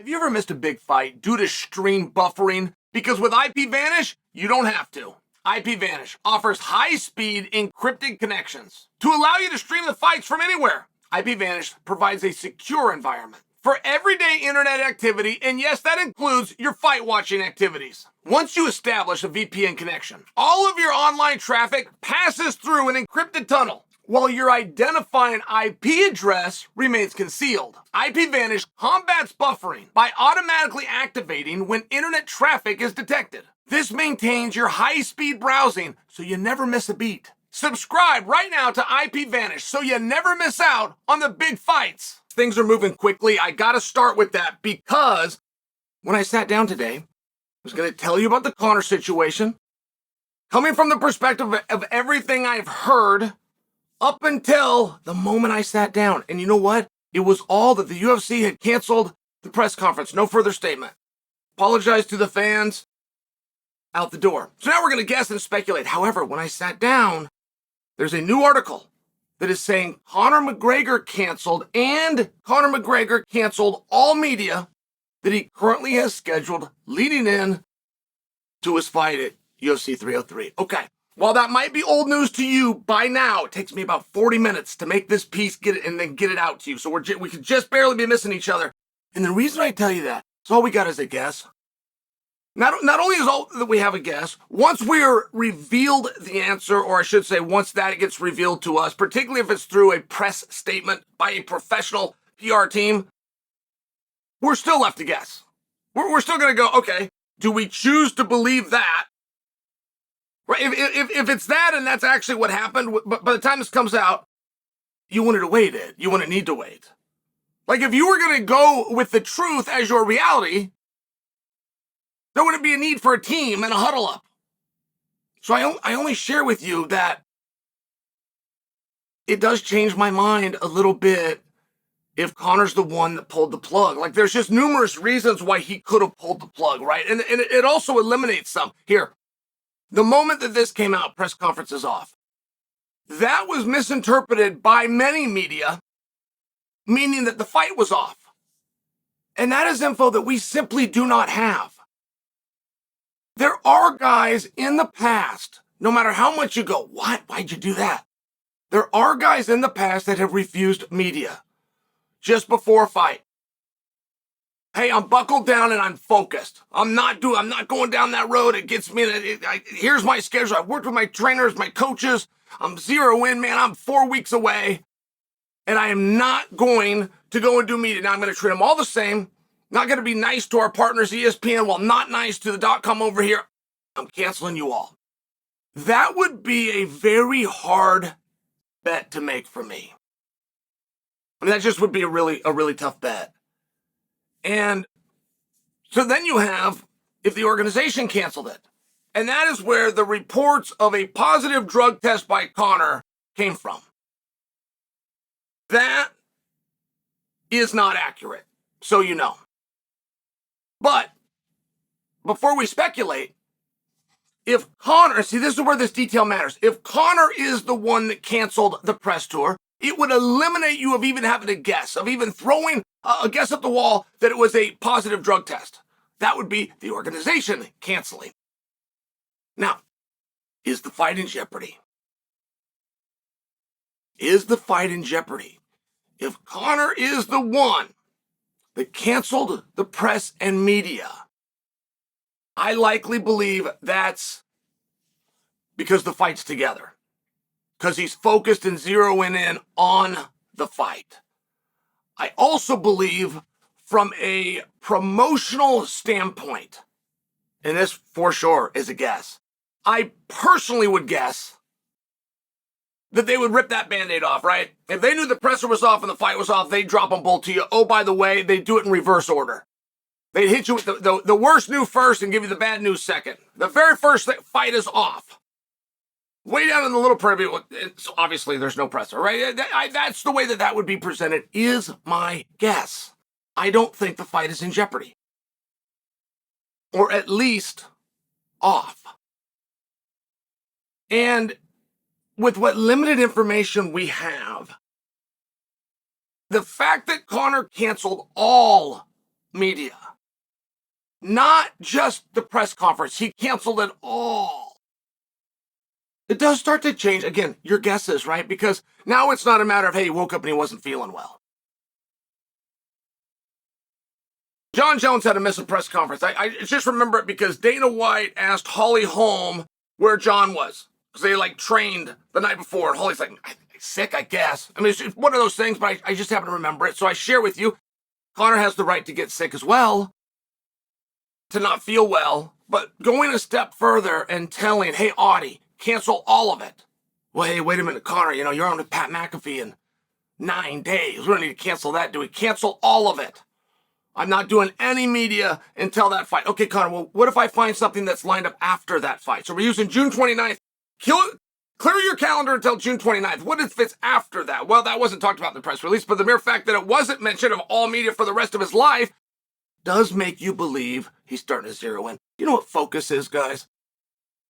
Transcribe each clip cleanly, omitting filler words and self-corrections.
Have you ever missed a big fight due to stream buffering? Because with IPVanish, you don't have to. IPVanish offers high-speed encrypted connections to allow you to stream the fights from anywhere. IPVanish provides a secure environment for everyday internet activity, and yes, that includes your fight-watching activities. Once you establish a VPN connection, all of your online traffic passes through an encrypted tunnel, while your identifying IP address remains concealed. IPVanish combats buffering by automatically activating when internet traffic is detected. This maintains your high-speed browsing so you never miss a beat. Subscribe right now to IPVanish so you never miss out on the big fights. Things are moving quickly. I gotta start with that because when I sat down today, I was gonna tell you about the Conor situation, coming from the perspective of everything I've heard up until the moment I sat down. And you know what? It was all that the UFC had canceled the press conference. No further statement. Apologize to the fans. Out the door. So now we're going to guess and speculate. However, when I sat down, there's a new article that is saying Conor McGregor canceled, and Conor McGregor canceled all media that he currently has scheduled leading in to his fight at UFC 303. Okay. While that might be old news to you by now, it takes me about 40 minutes to make this piece, get it, and then get it out to you. So we could just barely be missing each other. And the reason I tell you that is all we got is a guess. Not only is all that we have a guess, once we're revealed the answer, or I should say once that gets revealed to us, particularly if it's through a press statement by a professional PR team, we're still left to guess. We're still going to go, okay, do we choose to believe that? Right? If it's that and that's actually what happened, but by the time this comes out, you wouldn't have waited. You wouldn't need to wait. Like if you were going to go with the truth as your reality, there wouldn't be a need for a team and a huddle up. So I only share with you that it does change my mind a little bit if Conor's the one that pulled the plug. Like there's just numerous reasons why he could have pulled the plug, right? And it also eliminates some. Here, the moment that this came out, press conference is off. That was misinterpreted by many media, meaning that the fight was off. And that is info that we simply do not have. There are guys in the past, no matter how much you go, what? Why'd you do that? There are guys in the past that have refused media just before a fight. Hey, I'm buckled down and I'm focused. I'm not going down that road. It gets me, here's my schedule. I've worked with my trainers, my coaches. I'm 0 in, man. I'm 4 weeks away. And I am not going to go and do media. Now I'm going to treat them all the same. Not going to be nice to our partners, ESPN, while not nice to the .com over here. I'm canceling you all. That would be a very hard bet to make for me. I mean, that just would be a really tough bet. And so then you have, if the organization canceled it, and that is where the reports of a positive drug test by Conor came from. That is not accurate, so you know. But before we speculate, if Conor, see, this is where this detail matters. If Conor is the one that canceled the press tour, it would eliminate you of even having to guess, of even throwing a guess up the wall that it was a positive drug test. That would be the organization canceling. Now, is the fight in jeopardy? Is the fight in jeopardy? If Conor is the one that canceled the press and media, I likely believe that's because the fight's together. Because he's focused and zeroing in on the fight. I also believe from a promotional standpoint, and this for sure is a guess, I personally would guess that they would rip that Band-Aid off, right? If they knew the presser was off and the fight was off, they'd drop them both to you. Oh, by the way, they'd do it in reverse order. They'd hit you with the worst news first and give you the bad news second. The very first fight is off. Way down in the little preview, obviously there's no presser, right? That's the way that would be presented, is my guess. I don't think the fight is in jeopardy. Or at least off. And with what limited information we have, the fact that Conor canceled all media. Not just the press conference. He canceled it all. It does start to change. Again, your guesses, right? Because now it's not a matter of, hey, he woke up and he wasn't feeling well. Jon Jones had to miss a press conference. I just remember it because Dana White asked Holly Holm where Jon was. Because they trained the night before. And Holly's like, sick, I guess. I mean, it's one of those things, but I just happen to remember it. So I share with you, Conor has the right to get sick as well, to not feel well, but going a step further and telling, hey, Audie, cancel all of it. Well, hey, wait a minute, Conor, you're on with Pat McAfee in 9 days. We don't need to cancel that, do we? Cancel all of it. I'm not doing any media until that fight. Okay, Conor, well, what if I find something that's lined up after that fight? So we're using June 29th. Clear your calendar until June 29th. What if it's after that? Well, that wasn't talked about in the press release, but the mere fact that it wasn't mentioned of all media for the rest of his life does make you believe he's starting to zero in. You know what focus is, guys?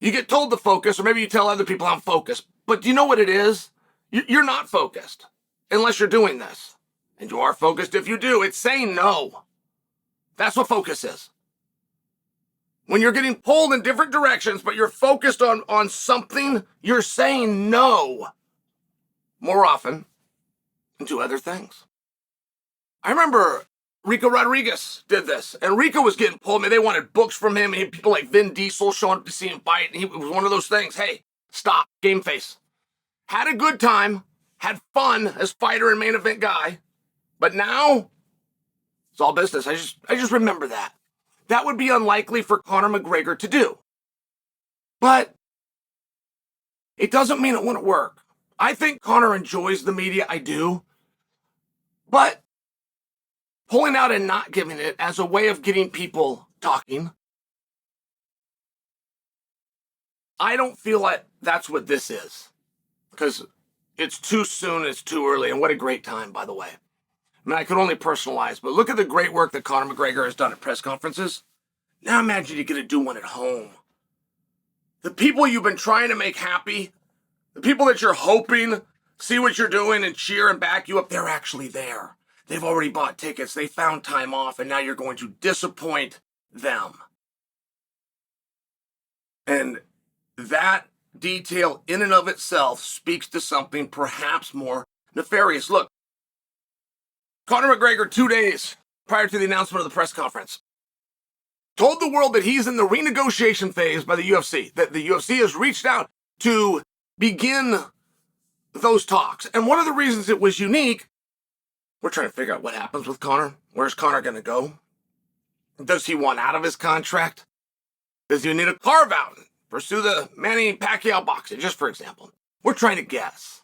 You get told to focus, or maybe you tell other people I'm focused. But do you know what it is? You're not focused unless you're doing this. And you are focused if you do. It's saying no. That's what focus is. When you're getting pulled in different directions, but you're focused on something, you're saying no more often and do other things. I remember Rico Rodriguez did this, and Rico was getting pulled. I mean, they wanted books from him. He had people like Vin Diesel showing up to see him fight, and it was one of those things. Hey, stop, game face. Had a good time, had fun as fighter and main event guy, but now it's all business. I just remember that. That would be unlikely for Conor McGregor to do. But it doesn't mean it wouldn't work. I think Conor enjoys the media. I do. But pulling out and not giving it as a way of getting people talking, I don't feel like that's what this is. Because it's too soon, it's too early, and what a great time, by the way. I mean, I could only personalize, but look at the great work that Conor McGregor has done at press conferences. Now imagine you get to do one at home. The people you've been trying to make happy, the people that you're hoping see what you're doing and cheer and back you up, they're actually there. They've already bought tickets, they found time off, and now you're going to disappoint them. And that detail in and of itself speaks to something perhaps more nefarious. Look, Conor McGregor, 2 days prior to the announcement of the press conference, told the world that he's in the renegotiation phase by the UFC, that the UFC has reached out to begin those talks. And one of the reasons it was unique, we're trying to figure out what happens with Conor. Where's Conor going to go? Does he want out of his contract? Does he need a carve out? Pursue the Manny Pacquiao boxing, just for example. We're trying to guess.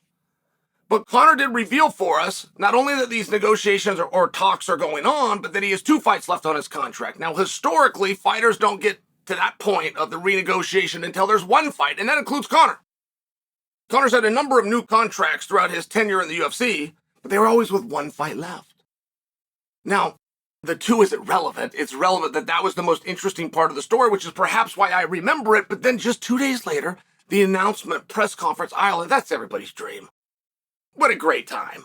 But Conor did reveal for us not only that these negotiations or talks are going on, but that he has 2 fights left on his contract. Now, historically, fighters don't get to that point of the renegotiation until there's 1 fight, and that includes Conor. Conor's had a number of new contracts throughout his tenure in the UFC, but they were always with 1 fight left. Now, the 2 isn't relevant. It's relevant that that was the most interesting part of the story, which is perhaps why I remember it. But then just 2 days later, the announcement, press conference, Ireland, that's everybody's dream. What a great time.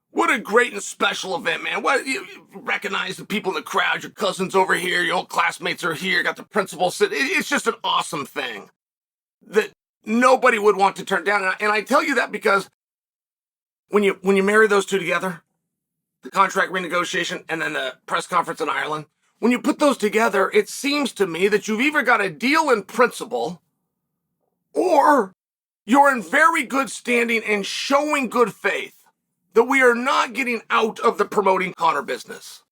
What a great and special event, man. You recognize the people in the crowd, your cousins over here, your old classmates are here, got the principal sitting. It's just an awesome thing that nobody would want to turn down. And I tell you that because when you marry those 2 together, the contract renegotiation and then the press conference in Ireland, when you put those together, it seems to me that you've either got a deal in principle or you're in very good standing and showing good faith that we are not getting out of the promoting Conor business.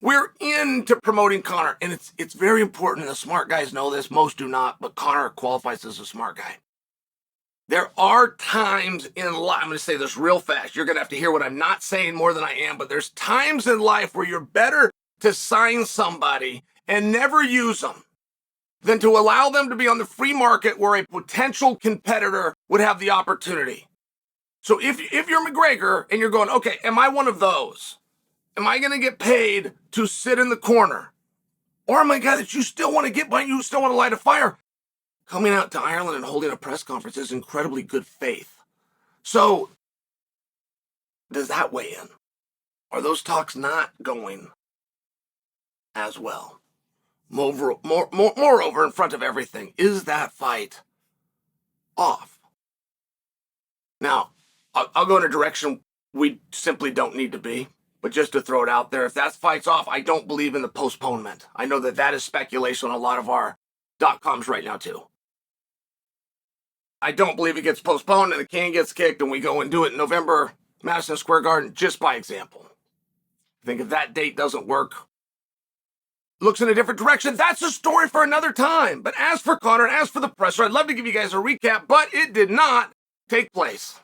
We're into promoting Conor, and it's very important, and the smart guys know this, most do not, but Conor qualifies as a smart guy. There are times in life, I'm going to say this real fast, you're going to have to hear what I'm not saying more than I am, but there's times in life where you're better to sign somebody and never use them than to allow them to be on the free market where a potential competitor would have the opportunity. So if you're McGregor and you're going, okay, am I one of those? Am I going to get paid to sit in the corner? Or am I a guy that you still want to get by, you still want to light a fire? Coming out to Ireland and holding a press conference is incredibly good faith. So does that weigh in? Are those talks not going as well. Moreover, in front of everything, is that fight off? Now, I'll go in a direction we simply don't need to be, but just to throw it out there, if that fight's off, I don't believe in the postponement. I know that is speculation on a lot of our .coms right now too. I don't believe it gets postponed and the can gets kicked and we go and do it in November, Madison Square Garden, just by example. I think if that date doesn't work, looks in a different direction, that's a story for another time. But as for Conor and as for the presser, I'd love to give you guys a recap, but it did not take place.